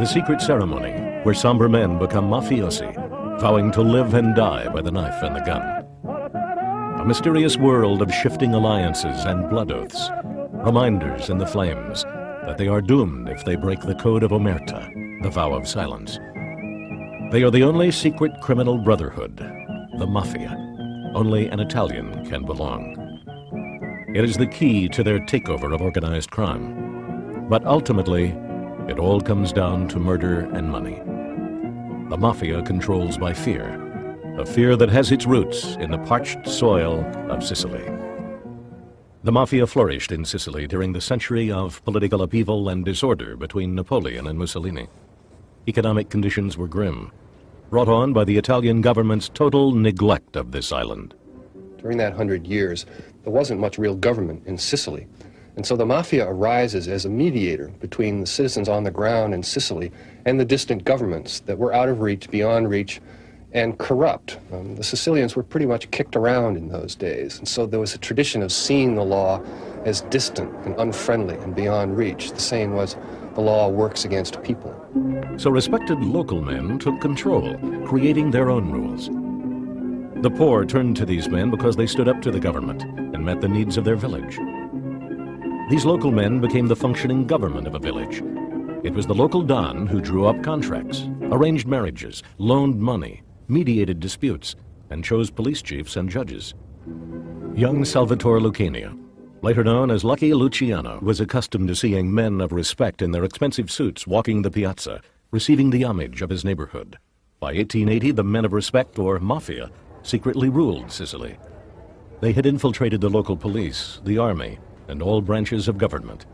The secret ceremony where somber men become mafiosi, vowing to live and die by the knife and the gun. A mysterious world of shifting alliances and blood oaths, reminders in the flames that they are doomed if they break the code of omerta, the vow of silence. They are the only secret criminal brotherhood, the Mafia. Only an Italian can belong. It is the key to their takeover of organized crime. But ultimately, it all comes down to murder and money. The Mafia controls by fear, a fear that has its roots in the parched soil of Sicily. The Mafia flourished in Sicily during the century of political upheaval and disorder between Napoleon and Mussolini. Economic conditions were grim, brought on by the Italian government's total neglect of this island. During that 100 years, there wasn't much real government in Sicily. And so the Mafia arises as a mediator between the citizens on the ground in Sicily and the distant governments that were out of reach, beyond reach, and corrupt. The Sicilians were pretty much kicked around in those days. And so there was a tradition of seeing the law as distant and unfriendly and beyond reach. The saying was, the law works against people. So respected local men took control, creating their own rules. The poor turned to these men because they stood up to the government and met the needs of their village. These local men became the functioning government of a village. It was the local don who drew up contracts, arranged marriages, loaned money, mediated disputes, and chose police chiefs and judges. Young Salvatore Lucania, later known as Lucky Luciano, was accustomed to seeing men of respect in their expensive suits walking the piazza, receiving the homage of his neighborhood. By 1880, the men of respect, or Mafia, secretly ruled Sicily. They had infiltrated the local police, the army, and all branches of government.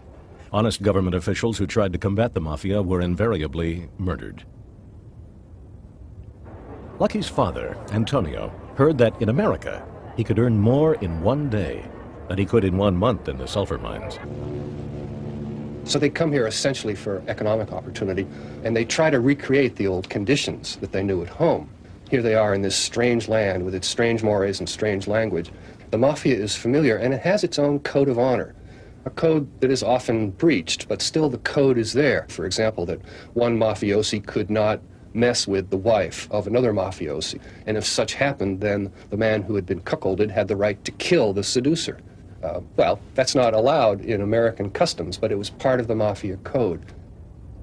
Honest government officials who tried to combat the Mafia were invariably murdered. Lucky's father, Antonio, heard that in America he could earn more in one day than he could in 1 month in the sulfur mines. So they come here essentially for economic opportunity, and they try to recreate the old conditions that they knew at home. Here they are in this strange land with its strange mores and strange language. The Mafia is familiar, and it has its own code of honor, a code that is often breached, but still the code is there. For example, that one mafiosi could not mess with the wife of another mafiosi, and if such happened, then the man who had been cuckolded had the right to kill the seducer. Well, that's not allowed in American customs, but it was part of the Mafia code.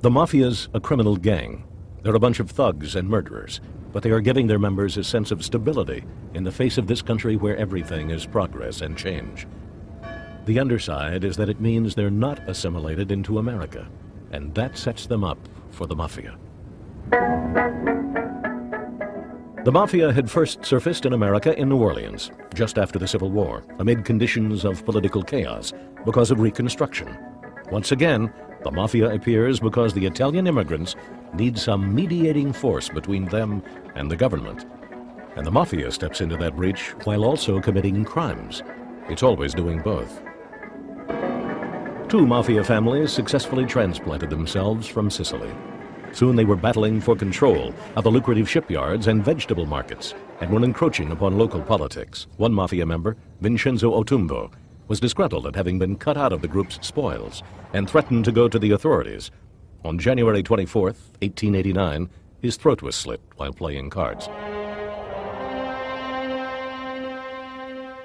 The Mafia's a criminal gang. They're a bunch of thugs and murderers, but they are giving their members a sense of stability in the face of this country where everything is progress and change. The underside is that it means they're not assimilated into America, and that sets them up for the Mafia. The Mafia had first surfaced in America in New Orleans, just after the Civil War, amid conditions of political chaos because of Reconstruction. Once again, the Mafia appears because the Italian immigrants need some mediating force between them and the government. And the Mafia steps into that breach while also committing crimes. It's always doing both. 2 Mafia families successfully transplanted themselves from Sicily. Soon they were battling for control of the lucrative shipyards and vegetable markets and were encroaching upon local politics. One Mafia member, Vincenzo Otumbo, was disgruntled at having been cut out of the group's spoils and threatened to go to the authorities. On January 24th, 1889, his throat was slit while playing cards.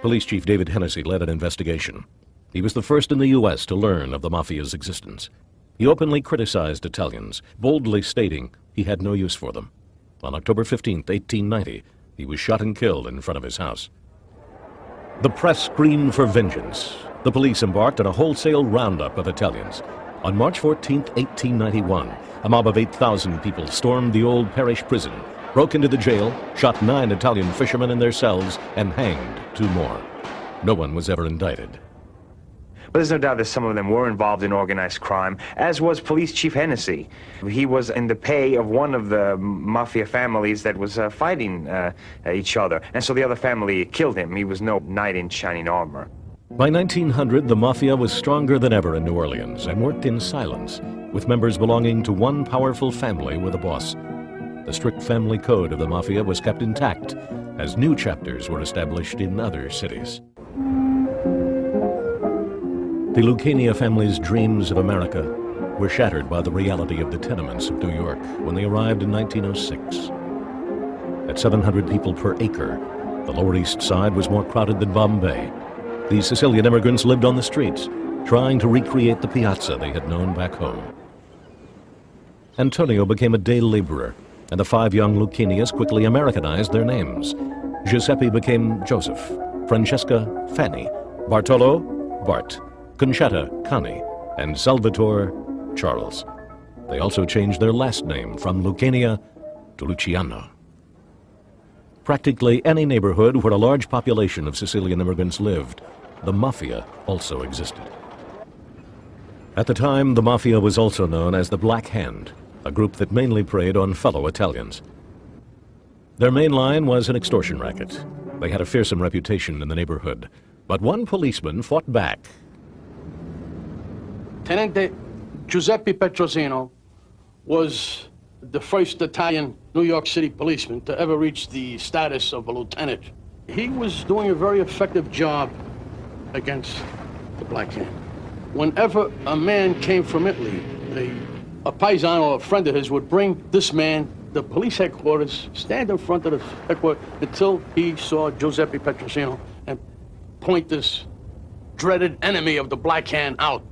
Police Chief David Hennessy led an investigation. He was the first in the U.S. to learn of the Mafia's existence. He openly criticized Italians, boldly stating he had no use for them. On October 15, 1890, he was shot and killed in front of his house. The press screamed for vengeance. The police embarked on a wholesale roundup of Italians. On March 14, 1891, a mob of 8,000 people stormed the old parish prison, broke into the jail, shot 9 Italian fishermen in their cells, and hanged 2 more. No one was ever indicted. But there's no doubt that some of them were involved in organized crime, as was Police Chief Hennessy. He was in the pay of one of the Mafia families that was fighting each other, and so the other family killed him. He was no knight in shining armor. By 1900, the Mafia was stronger than ever in New Orleans and worked in silence, with members belonging to one powerful family with a boss. The strict family code of the Mafia was kept intact as new chapters were established in other cities. The Lucania family's dreams of America were shattered by the reality of the tenements of New York when they arrived in 1906. At 700 people per acre, the Lower East Side was more crowded than Bombay. These Sicilian immigrants lived on the streets, trying to recreate the piazza they had known back home. Antonio became a day laborer, and the 5 young Lucchinias quickly Americanized their names. Giuseppe became Joseph, Francesca, Fanny, Bartolo, Bart, Concetta, Connie, and Salvatore, Charles. They also changed their last name from Lucchania to Luciano. Practically any neighborhood where a large population of Sicilian immigrants lived, the Mafia also existed. At the time, the Mafia was also known as the Black Hand, a group that mainly preyed on fellow Italians. Their main line was an extortion racket. They had a fearsome reputation in the neighborhood, but one policeman fought back. Tenente Giuseppe Petrosino was the first Italian New York City policeman to ever reach the status of a lieutenant. He was doing a very effective job against the Black Hand. Whenever a man came from Italy, a paisano or a friend of his would bring this man, the police headquarters, stand in front of the headquarters until he saw Giuseppe Petrosino and point this dreaded enemy of the Black Hand out.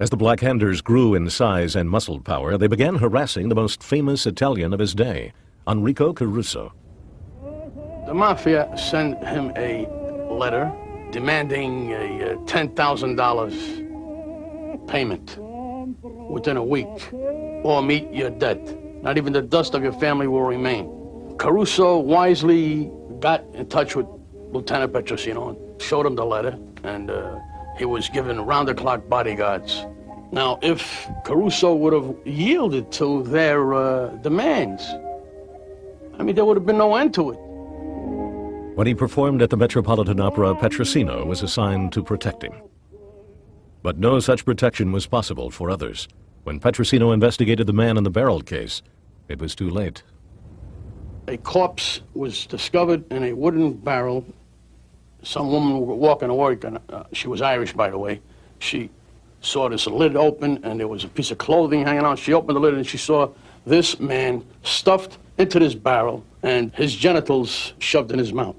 As the Black Handers grew in size and muscle power, they began harassing the most famous Italian of his day, Enrico Caruso. The Mafia sent him a letter demanding a $10,000 payment within a week, or meet your debt. Not even the dust of your family will remain. Caruso wisely got in touch with Lieutenant Petrosino and showed him the letter, and he was given round-the-clock bodyguards. Now, if Caruso would have yielded to their demands, I mean, there would have been no end to it. When he performed at the Metropolitan Opera, Petrosino was assigned to protect him. But no such protection was possible for others. When Petrosino investigated the man-in-the-barrel case, it was too late. A corpse was discovered in a wooden barrel. Some woman was walking to work, and she was Irish, by the way. She saw this lid open, and there was a piece of clothing hanging on. She opened the lid, and she saw this man stuffed into this barrel, and his genitals shoved in his mouth.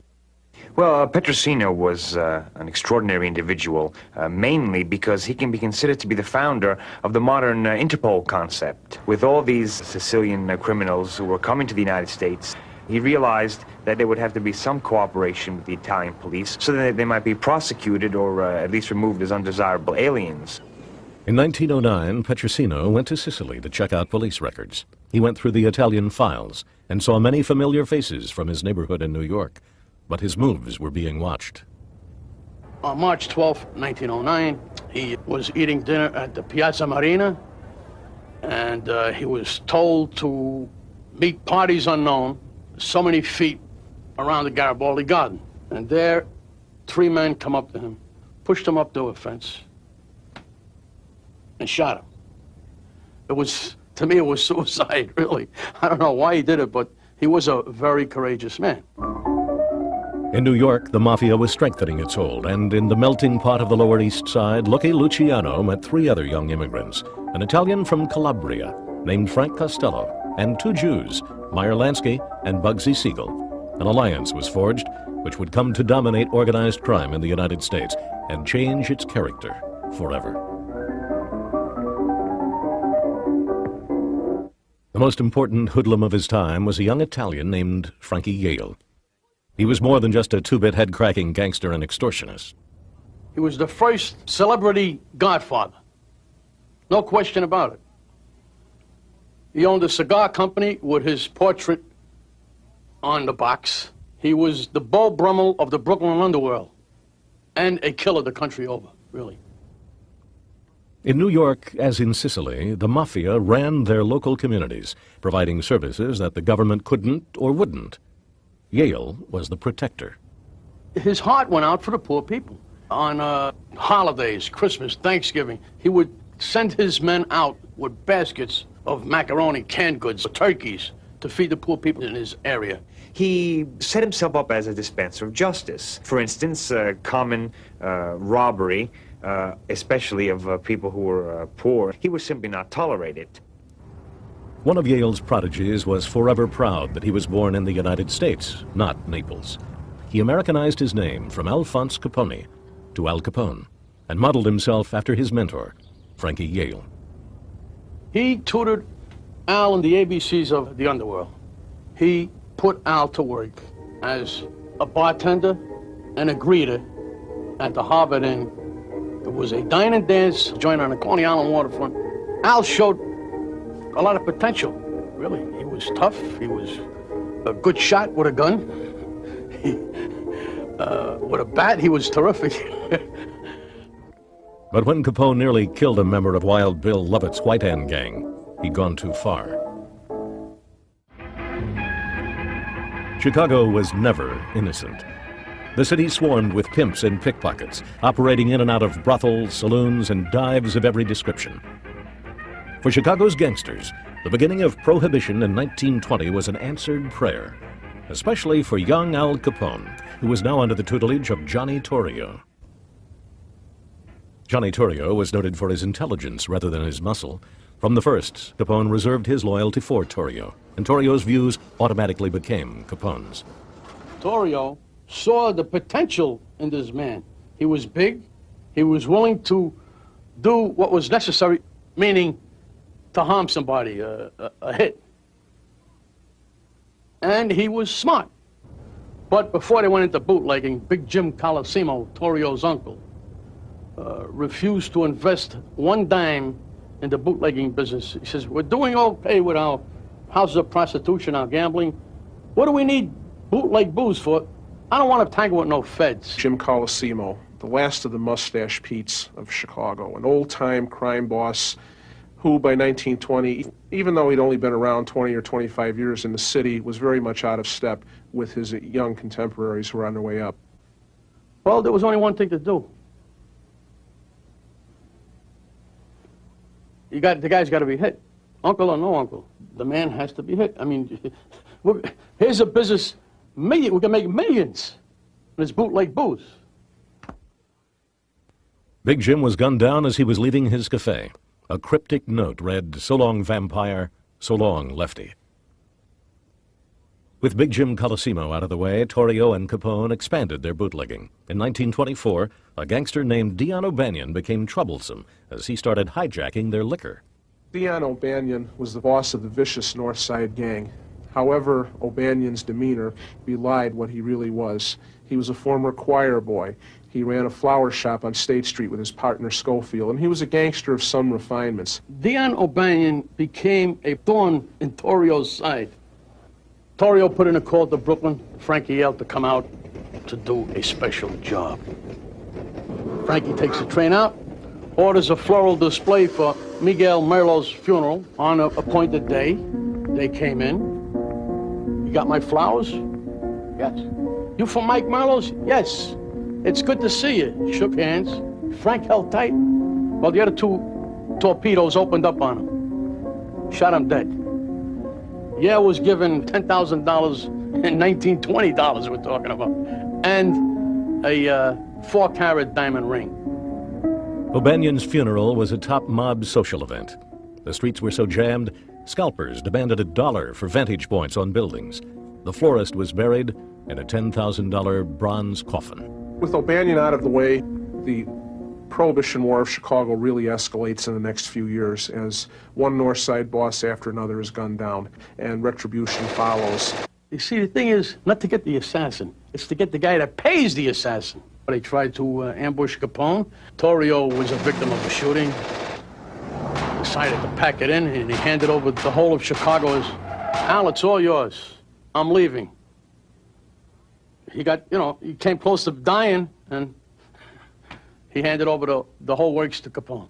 Well, Petrosino was an extraordinary individual, mainly because he can be considered to be the founder of the modern Interpol concept. With all these Sicilian criminals who were coming to the United States, he realized that there would have to be some cooperation with the Italian police so that they might be prosecuted or at least removed as undesirable aliens. In 1909, Petrosino went to Sicily to check out police records. He went through the Italian files and saw many familiar faces from his neighborhood in New York, but his moves were being watched. On March 12, 1909, he was eating dinner at the Piazza Marina, and he was told to meet parties unknown so many feet around the Garibaldi Garden. And there, 3 men come up to him, pushed him up to a fence, and shot him. It was, to me, it was suicide, really. I don't know why he did it, but he was a very courageous man. In New York, the Mafia was strengthening its hold, and in the melting pot of the Lower East Side, Lucky Luciano met 3 other young immigrants, an Italian from Calabria named Frank Costello, and 2 Jews, Meyer Lansky and Bugsy Siegel. An alliance was forged, which would come to dominate organized crime in the United States and change its character forever. The most important hoodlum of his time was a young Italian named Frankie Yale. He was more than just a 2-bit head-cracking gangster and extortionist. He was the first celebrity godfather. No question about it. He owned a cigar company with his portrait on the box. He was the Beau Brummel of the Brooklyn underworld and a killer the country over, really. In New York, as in Sicily, the Mafia ran their local communities, providing services that the government couldn't or wouldn't. Yale was the protector. His heart went out for the poor people. On holidays, Christmas, Thanksgiving, he would send his men out with baskets of macaroni, canned goods, turkeys, to feed the poor people in his area. He set himself up as a dispenser of justice. For instance, common robbery especially of people who were poor. He was simply not tolerated. One of Yale's prodigies was forever proud that he was born in the United States, not Naples. He Americanized his name from Alphonse Capone to Al Capone and modeled himself after his mentor, Frankie Yale. He tutored Al in the ABCs of the underworld. He put Al to work as a bartender and a greeter at the Harvard Inn. It was a dine and dance joint on the Coney Island waterfront. Al showed a lot of potential, really. He was tough. He was a good shot with a gun. With a bat, he was terrific. But when Capone nearly killed a member of Wild Bill Lovett's White Hand gang, he'd gone too far. Chicago was never innocent. The city swarmed with pimps and pickpockets, operating in and out of brothels, saloons, and dives of every description. For Chicago's gangsters, the beginning of Prohibition in 1920 was an answered prayer, especially for young Al Capone, who was now under the tutelage of Johnny Torrio. Johnny Torrio was noted for his intelligence rather than his muscle. From the first, Capone reserved his loyalty for Torrio, and Torrio's views automatically became Capone's. Torrio saw the potential in this man. He was big. He was willing to do what was necessary, meaning to harm somebody, a hit. And he was smart. But before they went into bootlegging, Big Jim Colosimo, Torrio's uncle, refused to invest one dime in the bootlegging business. He says, we're doing okay with our houses of prostitution, our gambling. What do we need bootleg booze for? I don't want to tangle with no feds. Jim Colosimo, the last of the Mustache Petes of Chicago, an old-time crime boss who by 1920, even though he'd only been around 20 or 25 years in the city, was very much out of step with his young contemporaries who were on their way up. Well, there was only one thing to do. The guy's got to be hit. Uncle or no uncle, the man has to be hit. I mean, here's a business, we can make millions with this bootleg booze. Big Jim was gunned down as he was leaving his cafe. A cryptic note read, "So long, vampire, so long, lefty." With Big Jim Colosimo out of the way, Torrio and Capone expanded their bootlegging. In 1924, a gangster named Dion O'Banion became troublesome as he started hijacking their liquor. Dion O'Banion was the boss of the vicious North Side gang. However, O'Banion's demeanor belied what he really was. He was a former choir boy. He ran a flower shop on State Street with his partner Schofield, and he was a gangster of some refinements. Dion O'Banion became a thorn in Torrio's side. Torrio put in a call to Brooklyn, Frankie Yale, to come out to do a special job. Frankie takes the train out, orders a floral display for Miguel Merlo's funeral on an appointed day. They came in. You got my flowers? Yes. You from Mike Merlo's? Yes. It's good to see you. Shook hands. Frank held tight. Well, the other two torpedoes opened up on him. Shot him dead. Yale was given $10,000 in 1920 dollars we're talking about, and a 4-carat diamond ring. O'Banion's funeral was a top mob social event. The streets were so jammed, scalpers demanded $1 for vantage points on buildings. The florist was buried in a $10,000 bronze coffin. With O'Banion out of the way, the Prohibition War of Chicago really escalates in the next few years as one North Side boss after another is gunned down, and retribution follows. You see, the thing is not to get the assassin. It's to get the guy that pays the assassin. They tried to ambush Capone. Torrio was a victim of a shooting. Decided to pack it in, and he handed over the whole of Chicago as, Al, it's all yours. I'm leaving. He got, he came close to dying, and he handed over the whole works to Capone.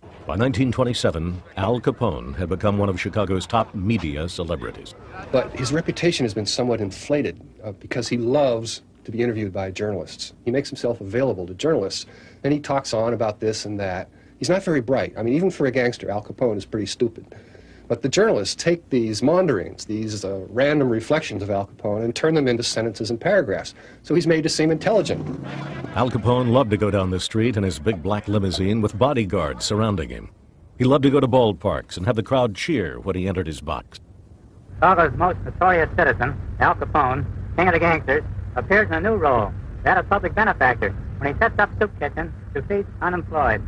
By 1927, Al Capone had become one of Chicago's top media celebrities. But his reputation has been somewhat inflated because he loves to be interviewed by journalists. He makes himself available to journalists, and he talks on about this and that. He's not very bright. I mean, even for a gangster, Al Capone is pretty stupid. But the journalists take these maunderings, these random reflections of Al Capone, and turn them into sentences and paragraphs. So he's made to seem intelligent. Al Capone loved to go down the street in his big black limousine with bodyguards surrounding him. He loved to go to ballparks and have the crowd cheer when he entered his box. Chicago's most notorious citizen, Al Capone, king of the gangsters, appears in a new role, that of public benefactor, when he sets up soup kitchens to feed unemployed.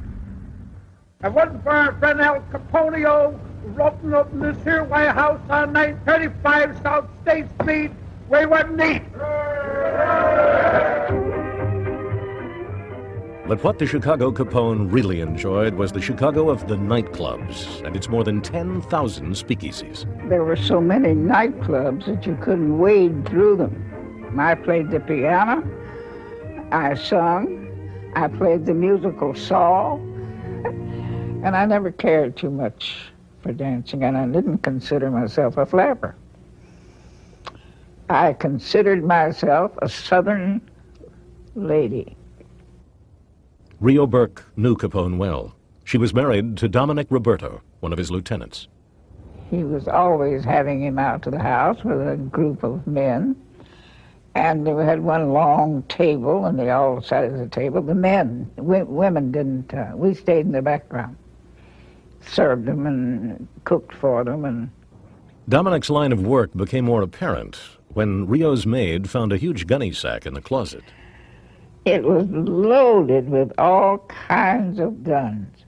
If it wasn't for our friend Al Caponeo, roping open this here White House on 935 South State Street, we wouldn't eat. But what the Chicago Capone really enjoyed was the Chicago of the nightclubs and its more than 10,000 speakeasies. There were so many nightclubs that you couldn't wade through them. I played the piano, I sung, I played the musical saw, and I never cared too much for dancing, and I didn't consider myself a flapper. I considered myself a Southern lady. Rio Burke knew Capone well. She was married to Dominic Roberto, one of his lieutenants. He was always having him out to the house with a group of men, and we had one long table, and they all sat at the table. The men, women didn't, we stayed in the background. Served them and cooked for them. And Dominic's line of work became more apparent when Rio's maid found a huge gunny sack in the closet. It was loaded with all kinds of guns,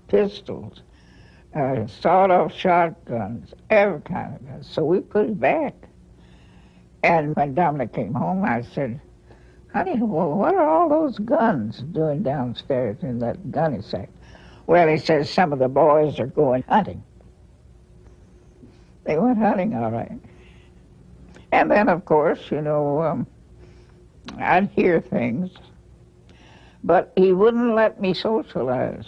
pistols, sawed-off shotguns, every kind of guns. So we put it back. And when Dominic came home, I said, honey, well, what are all those guns doing downstairs in that gunny sack? Well, he says, some of the boys are going hunting. They went hunting, all right. And then, of course, you know, I'd hear things, but he wouldn't let me socialize.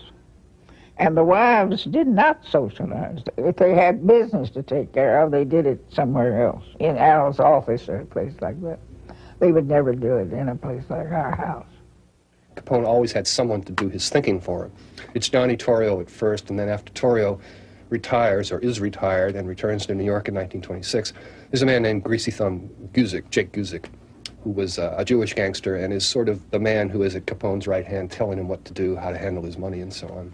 And the wives did not socialize. If they had business to take care of, they did it somewhere else, in Al's office or a place like that. They would never do it in a place like our house. Capone always had someone to do his thinking for him. It's Johnny Torrio at first, and then after Torrio retires, or is retired, and returns to New York in 1926, there's a man named Greasy Thumb Guzik, Jake Guzik, who was a Jewish gangster and is sort of the man who is at Capone's right hand, telling him what to do, how to handle his money, and so on.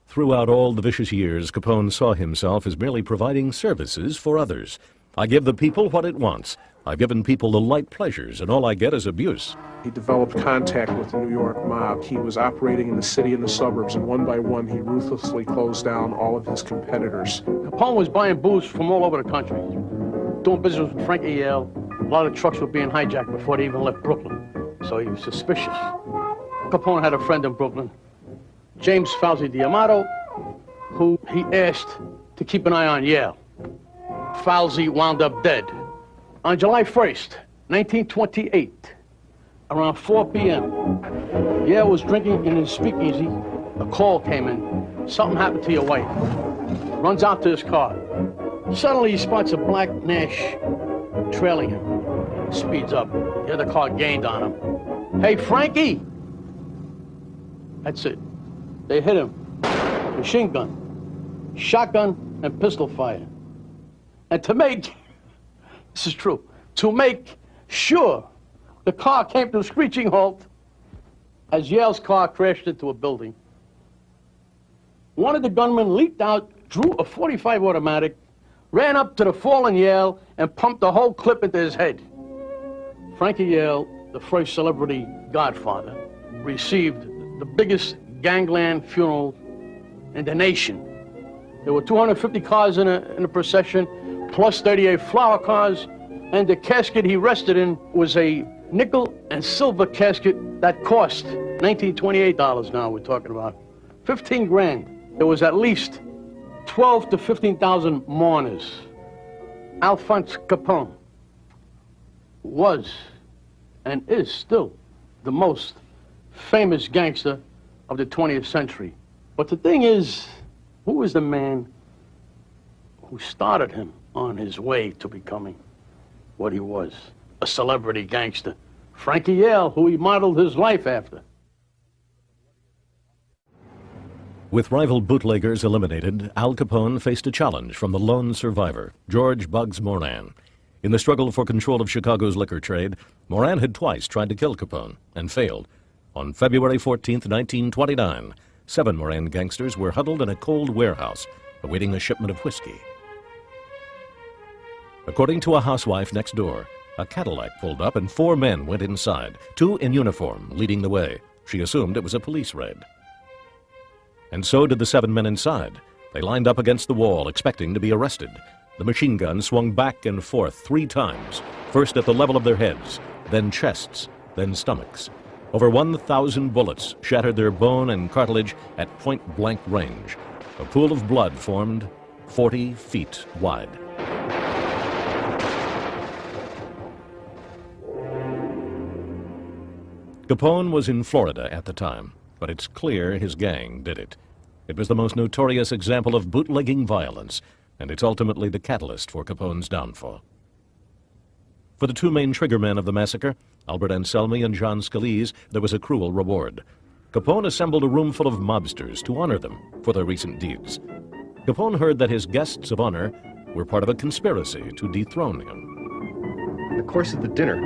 Throughout all the vicious years, Capone saw himself as merely providing services for others. I give the people what it wants. I've given people the light pleasures, and all I get is abuse. He developed contact with the New York mob. He was operating in the city and the suburbs, and one by one, he ruthlessly closed down all of his competitors. Capone was buying booze from all over the country, doing business with Frankie Yale. A lot of trucks were being hijacked before they even left Brooklyn, so he was suspicious. Capone had a friend in Brooklyn, James Fauzi D'Amato, who he asked to keep an eye on Yale. Fauzi wound up dead. On July 1st, 1928, around 4 p.m., Yale was drinking in his speakeasy. A call came in. Something happened to your wife. Runs out to his car. Suddenly he spots a black Nash trailing him. Speeds up. The other car gained on him. Hey, Frankie! That's it. They hit him. Machine gun, shotgun, and pistol fire. And to make, this is true, to make sure the car came to a screeching halt as Yale's car crashed into a building. One of the gunmen leaped out, drew a .45 automatic, ran up to the fallen Yale, and pumped the whole clip into his head. Frankie Yale, the first celebrity godfather, received the biggest gangland funeral in the nation. There were 250 cars in a procession, plus 38 flower cars, and the casket he rested in was a nickel and silver casket that cost $1928 now we're talking about. 15 grand. There was at least 12 to 15,000 mourners. Alphonse Capone was and is still the most famous gangster of the 20th century. But the thing is, who was the man who started him on his way to becoming what he was, a celebrity gangster? Frankie Yale, who he modeled his life after. With rival bootleggers eliminated, Al Capone faced a challenge from the lone survivor, George Bugs Moran. In the struggle for control of Chicago's liquor trade, Moran had twice tried to kill Capone and failed. On February 14, 1929, 7 Moran gangsters were huddled in a cold warehouse, awaiting a shipment of whiskey. According to a housewife next door, a Cadillac pulled up and 4 men went inside, 2 in uniform leading the way. She assumed it was a police raid. And so did the 7 men inside. They lined up against the wall, expecting to be arrested. The machine gun swung back and forth 3 times, first at the level of their heads, then chests, then stomachs. Over 1,000 bullets shattered their bone and cartilage at point-blank range. A pool of blood formed 40 feet wide. Capone was in Florida at the time, but it's clear his gang did it. It was the most notorious example of bootlegging violence, and it's ultimately the catalyst for Capone's downfall. For the 2 main triggermen of the massacre, Albert Anselmi and John Scalise, there was a cruel reward. Capone assembled a room full of mobsters to honor them for their recent deeds. Capone heard that his guests of honor were part of a conspiracy to dethrone him. In the course of the dinner,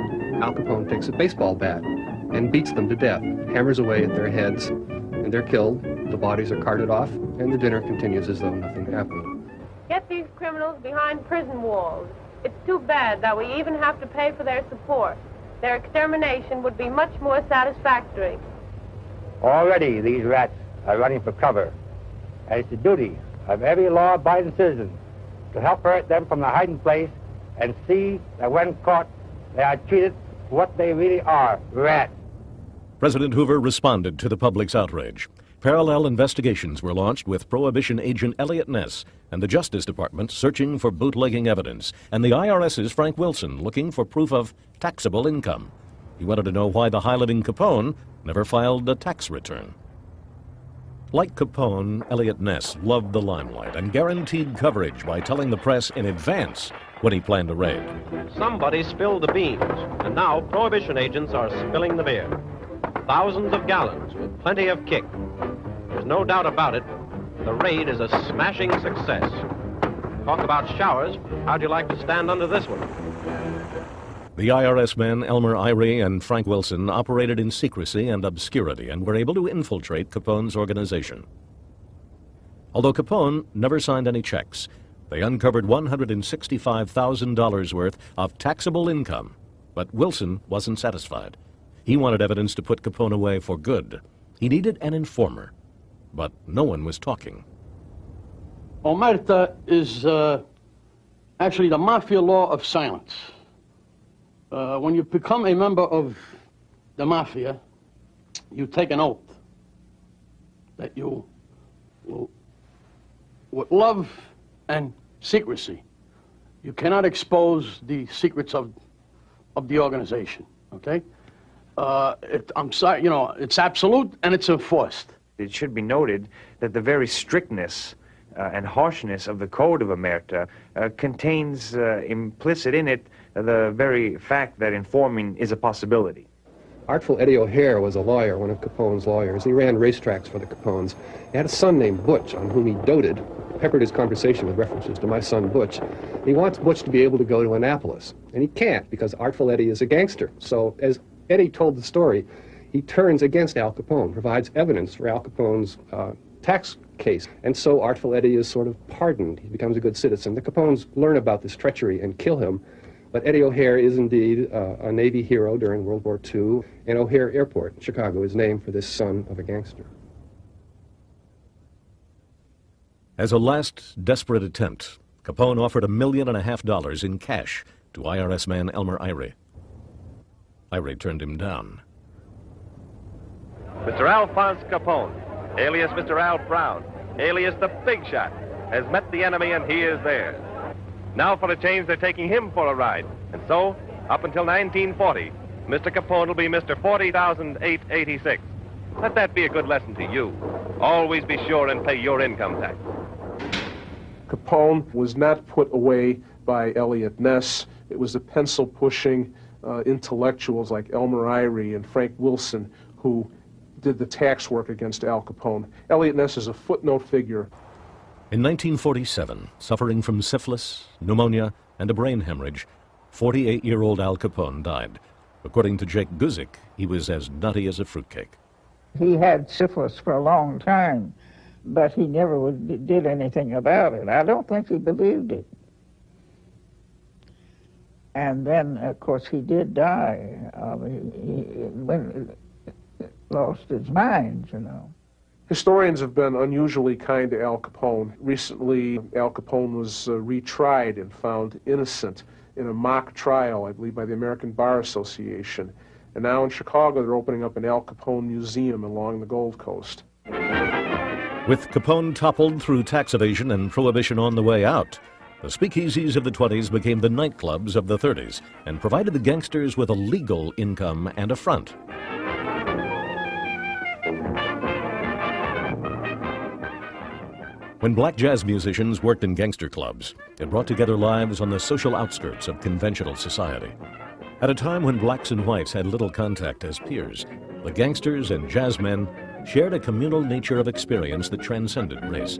Al Capone takes a baseball bat and beats them to death, hammers away at their heads, and they're killed. The bodies are carted off, and the dinner continues as though nothing happened. Get these criminals behind prison walls. It's too bad that we even have to pay for their support. Their extermination would be much more satisfactory. Already these rats are running for cover, and it's the duty of every law-abiding citizen to help hurt them from the hiding place and see that when caught, they are treated for what they really are, rats. President Hoover responded to the public's outrage. Parallel investigations were launched with Prohibition agent Elliot Ness and the Justice Department searching for bootlegging evidence, and the IRS's Frank Wilson looking for proof of taxable income. He wanted to know why the high-living Capone never filed a tax return. Like Capone, Elliot Ness loved the limelight and guaranteed coverage by telling the press in advance when he planned a raid. Somebody spilled the beans, and now Prohibition agents are spilling the beer. Thousands of gallons with plenty of kick. There's no doubt about it, the raid is a smashing success. Talk about showers, how'd you like to stand under this one? The IRS men Elmer Irie and Frank Wilson operated in secrecy and obscurity and were able to infiltrate Capone's organization. Although Capone never signed any checks, they uncovered $165,000 worth of taxable income. But Wilson wasn't satisfied. He wanted evidence to put Capone away for good. He needed an informer, but no one was talking. Omerta is actually the mafia law of silence. When you become a member of the mafia, you take an oath that you will, with love and secrecy, you cannot expose the secrets of the organization, okay? I'm sorry, you know, it's absolute and it's enforced. It should be noted that the very strictness and harshness of the Code of Omerta contains implicit in it the very fact that informing is a possibility. Artful Eddie O'Hare was a lawyer, one of Capone's lawyers. He ran racetracks for the Capones. He had a son named Butch on whom he doted, peppered his conversation with references to my son Butch. He wants Butch to be able to go to Annapolis, and he can't because Artful Eddie is a gangster. So as Eddie told the story, he turns against Al Capone, provides evidence for Al Capone's tax case. And so Artful Eddie is sort of pardoned. He becomes a good citizen. The Capones learn about this treachery and kill him. But Eddie O'Hare is indeed a Navy hero during World War II, and O'Hare Airport in Chicago is named for this son of a gangster. As a last desperate attempt, Capone offered $1.5 million in cash to IRS man Elmer Irie. Irie turned him down. Mr. Alphonse Capone, alias Mr. Al Brown, alias the Big Shot, has met the enemy and he is there. Now for a change, they're taking him for a ride. And so, up until 1940, Mr. Capone will be Mr. 40,886. Let that be a good lesson to you. Always be sure and pay your income tax. Capone was not put away by Elliot Ness. It was the pencil-pushing intellectuals like Elmer Irie and Frank Wilson who did the tax work against Al Capone. Elliot Ness is a footnote figure. In 1947, suffering from syphilis, pneumonia, and a brain hemorrhage, 48-year-old Al Capone died. According to Jake Guzik, he was as nutty as a fruitcake. He had syphilis for a long time, but he never did anything about it. I don't think he believed it. And then, of course, he did die. He lost his mind, you know. Historians have been unusually kind to Al Capone. Recently, Al Capone was retried and found innocent in a mock trial, I believe, by the American Bar Association. And now in Chicago, they're opening up an Al Capone museum along the Gold Coast. With Capone toppled through tax evasion and prohibition on the way out, the speakeasies of the 20s became the nightclubs of the 30s and provided the gangsters with a legal income and a front. When black jazz musicians worked in gangster clubs, it brought together lives on the social outskirts of conventional society. At a time when blacks and whites had little contact as peers, the gangsters and jazzmen shared a communal nature of experience that transcended race.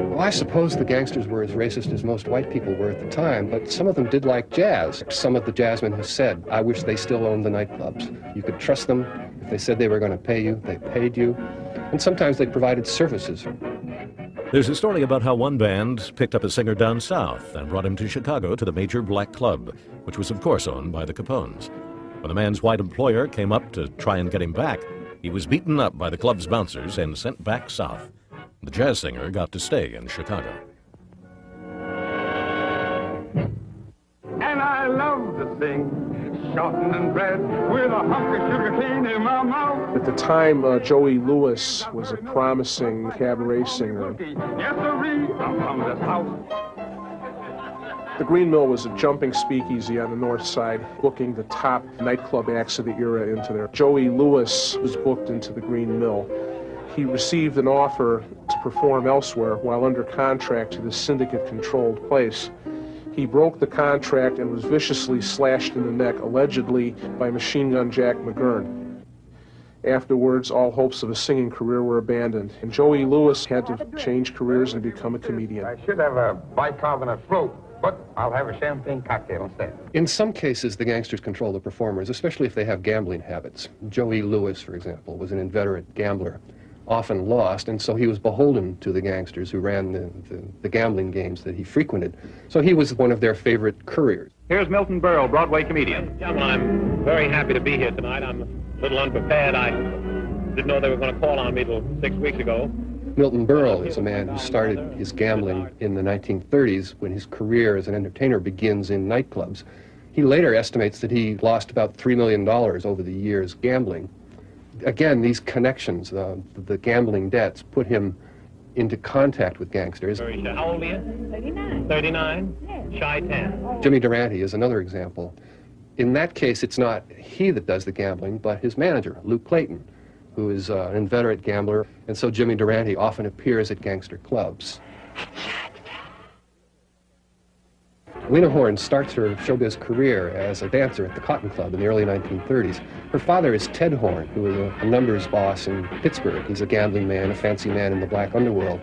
Well, I suppose the gangsters were as racist as most white people were at the time, but some of them did like jazz. Some of the jazzmen have said, I wish they still owned the nightclubs. You could trust them. If they said they were going to pay you, they paid you. And sometimes they provided services. There's a story about how one band picked up a singer down south and brought him to Chicago to the major black club, which was of course owned by the Capones. When the man's white employer came up to try and get him back, he was beaten up by the club's bouncers and sent back south. The jazz singer got to stay in Chicago. And I love to sing, shortened and bread with a hunk of sugar cane in my mouth. At the time, Joey Lewis was a promising cabaret singer. Yes, sirree, I'm from this house. The Green Mill was a jumping speakeasy on the north side, booking the top nightclub acts of the era into there. Joey Lewis was booked into the Green Mill. He received an offer to perform elsewhere while under contract to the syndicate-controlled place. He broke the contract and was viciously slashed in the neck, allegedly by Machine Gun Jack McGurn. Afterwards, all hopes of a singing career were abandoned, and Joey Lewis had to change careers and become a comedian. I should have a bicarbonate float, but I'll have a champagne cocktail instead. In some cases, the gangsters control the performers, especially if they have gambling habits. Joey Lewis, for example, was an inveterate gambler, often lost, and so he was beholden to the gangsters who ran the gambling games that he frequented. So he was one of their favorite couriers. Here's Milton Berle, Broadway comedian. Gentlemen, I'm very happy to be here tonight. I'm a little unprepared. I didn't know they were going to call on me till 6 weeks ago. Milton Berle is a man who started his gambling in the 1930s when his career as an entertainer begins in nightclubs. He later estimates that he lost about $3 million over the years gambling. Again, these connections, the gambling debts, put him into contact with gangsters. How old are you? 39. 39? Yes. Shy 10. Jimmy Durante is another example. In that case, it's not he that does the gambling, but his manager, Luke Clayton, who is an inveterate gambler, and so Jimmy Durante often appears at gangster clubs. Lena Horne starts her showbiz career as a dancer at the Cotton Club in the early 1930s. Her father is Ted Horne, who was a numbers boss in Pittsburgh. He's a gambling man, a fancy man in the black underworld.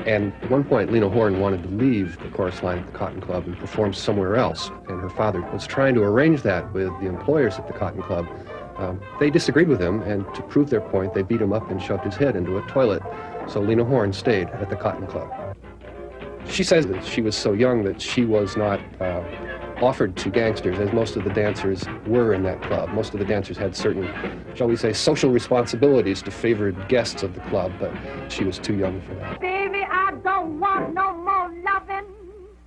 And at one point, Lena Horne wanted to leave the chorus line at the Cotton Club and perform somewhere else. And her father was trying to arrange that with the employers at the Cotton Club. They disagreed with him, and to prove their point, they beat him up and shoved his head into a toilet. So Lena Horne stayed at the Cotton Club. She says that she was so young that she was not offered to gangsters, as most of the dancers were in that club. Most of the dancers had certain, shall we say, social responsibilities to favored guests of the club, but she was too young for that. Baby, I don't want no more loving.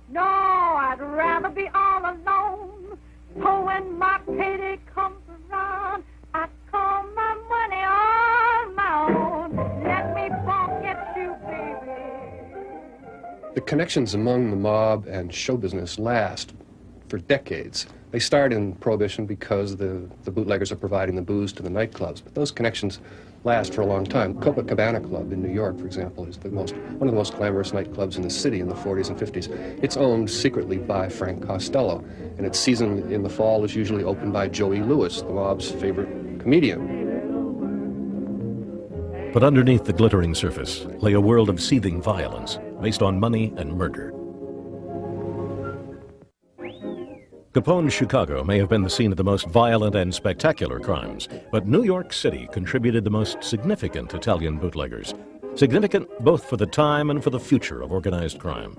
No, I'd rather be all alone. So when my payday comes around, I call my money on my own. Let me forget you, baby. The connections among the mob and show business last for decades. They start in Prohibition because the bootleggers are providing the booze to the nightclubs, but those connections last for a long time. Copacabana Club in New York, for example, is one of the most glamorous nightclubs in the city in the 40s and 50s. It's owned secretly by Frank Costello, and its season in the fall is usually opened by Joey Lewis, the mob's favorite comedian. But underneath the glittering surface lay a world of seething violence based on money and murder. Capone's Chicago may have been the scene of the most violent and spectacular crimes, but New York City contributed the most significant Italian bootleggers. Significant both for the time and for the future of organized crime.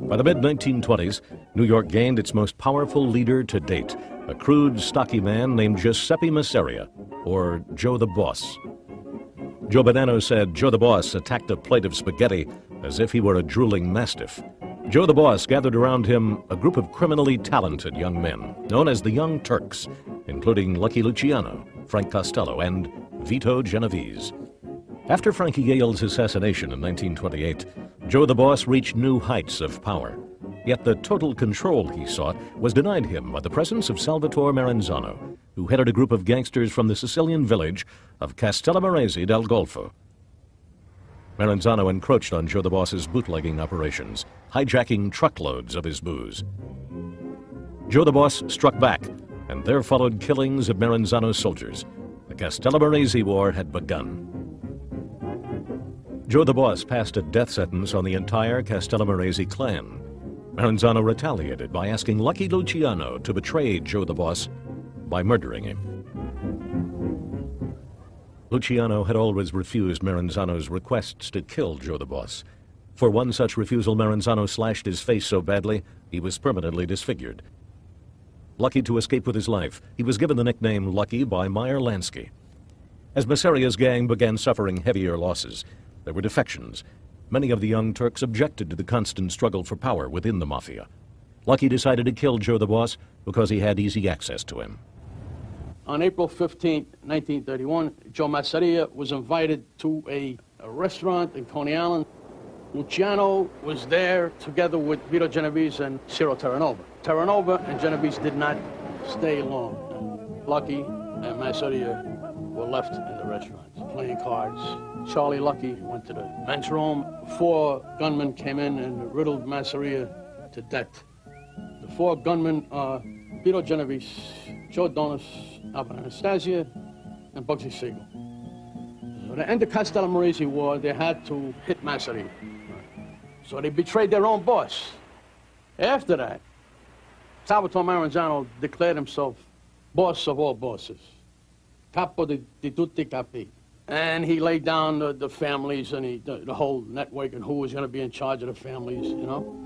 By the mid-1920s, New York gained its most powerful leader to date, a crude, stocky man named Giuseppe Masseria, or Joe the Boss. Joe Bonanno said Joe the Boss attacked a plate of spaghetti as if he were a drooling mastiff. Joe the Boss gathered around him a group of criminally talented young men, known as the Young Turks, including Lucky Luciano, Frank Costello, and Vito Genovese. After Frankie Yale's assassination in 1928, Joe the Boss reached new heights of power. Yet the total control he sought was denied him by the presence of Salvatore Maranzano, who headed a group of gangsters from the Sicilian village of Castellamarese del Golfo. Maranzano encroached on Joe the Boss's bootlegging operations, hijacking truckloads of his booze. Joe the Boss struck back, and there followed killings of Maranzano's soldiers. The Castellamarese War had begun. Joe the Boss passed a death sentence on the entire Castellamarese clan. Maranzano retaliated by asking Lucky Luciano to betray Joe the Boss by murdering him. Luciano had always refused Maranzano's requests to kill Joe the Boss. For one such refusal, Maranzano slashed his face so badly he was permanently disfigured. Lucky to escape with his life, he was given the nickname Lucky by Meyer Lansky. As Masseria's gang began suffering heavier losses, there were defections. Many of the Young Turks objected to the constant struggle for power within the Mafia. Lucky decided to kill Joe the Boss because he had easy access to him. On April 15, 1931, Joe Masseria was invited to a restaurant in Coney Island. Luciano was there together with Vito Genovese and Ciro Terranova. Terranova and Genovese did not stay long. Lucky and Masseria were left in the restaurant playing cards. Charlie Lucky went to the men's room. 4 gunmen came in and riddled Masseria to death. The 4 gunmen are Vito Genovese, Joe Donis, Albert Anastasia, and Bugsy Siegel. So to end the Castellamarese War, they had to hit Masseria. So they betrayed their own boss. After that, Salvatore Maranzano declared himself boss of all bosses, capo di tutti capi. And he laid down the families and the whole network and who was going to be in charge of the families, you know.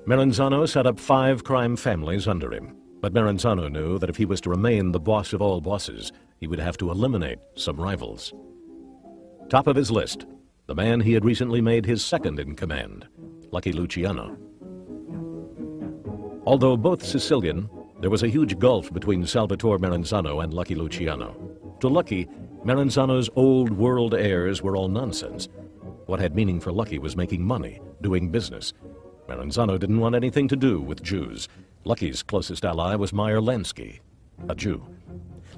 Maranzano set up 5 crime families under him. But Maranzano knew that if he was to remain the boss of all bosses, he would have to eliminate some rivals. Top of his list, the man he had recently made his second in command, Lucky Luciano. Although both Sicilian, there was a huge gulf between Salvatore Maranzano and Lucky Luciano. To Lucky, Maranzano's old world airs were all nonsense. What had meaning for Lucky was making money, doing business. Maranzano didn't want anything to do with Jews. Lucky's closest ally was Meyer Lansky, a Jew.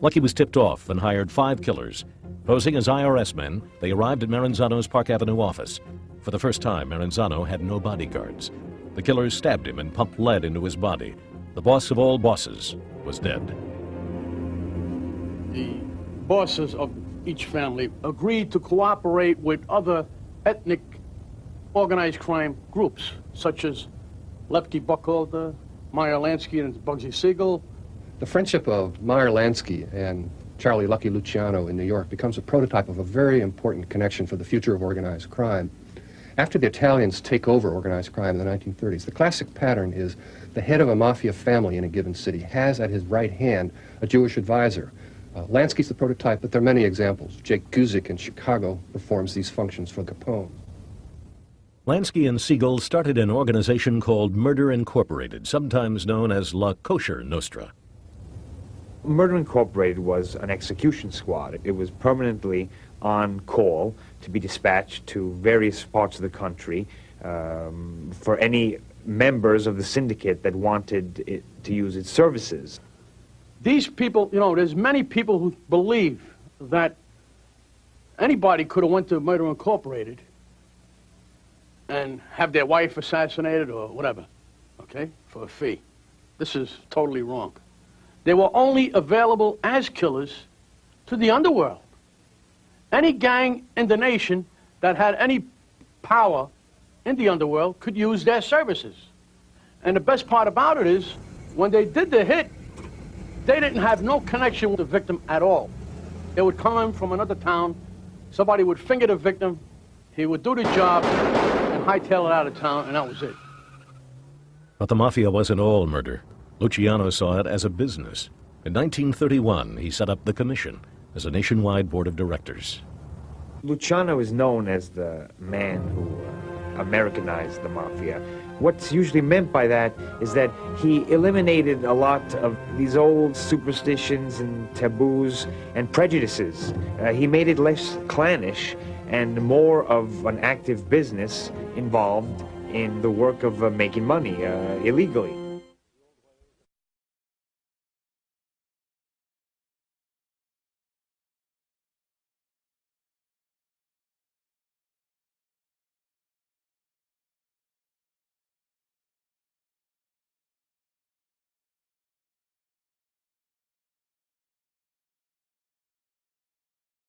Lucky was tipped off and hired 5 killers. Posing as IRS men, they arrived at Maranzano's Park Avenue office. For the first time, Maranzano had no bodyguards. The killers stabbed him and pumped lead into his body. The boss of all bosses was dead. The bosses of each family agreed to cooperate with other ethnic organized crime groups, such as Lepke Buckholder, Meyer Lansky and Bugsy Siegel. The friendship of Meyer Lansky and Charlie Lucky Luciano in New York becomes a prototype of a very important connection for the future of organized crime. After the Italians take over organized crime in the 1930s, the classic pattern is the head of a mafia family in a given city has at his right hand a Jewish advisor. Lansky's the prototype, but there are many examples. Jake Guzik in Chicago performs these functions for Capone. Lansky and Siegel started an organization called Murder Incorporated, sometimes known as La Kosher Nostra. Murder Incorporated was an execution squad. It was permanently on call to be dispatched to various parts of the country for any members of the syndicate that wanted to use its services. These people, you know, there's many people who believe that Anybody could have went to Murder Incorporated and have their wife assassinated or whatever, okay, for a fee. This is totally wrong. They were only available as killers to the underworld. Any gang in the nation that had any power in the underworld could use their services. And the best part about it is, when they did the hit, they didn't have no connection with the victim at all. They would come in from another town, somebody would finger the victim, he would do the job, and hightail it out of town, and that was it. But the Mafia wasn't all murder. Luciano saw it as a business. In 1931, he set up the Commission as a nationwide board of directors. Luciano is known as the man who Americanized the Mafia. What's usually meant by that is that he eliminated a lot of these old superstitions and taboos and prejudices. He made it less clannish and more of an active business involved in the work of making money illegally.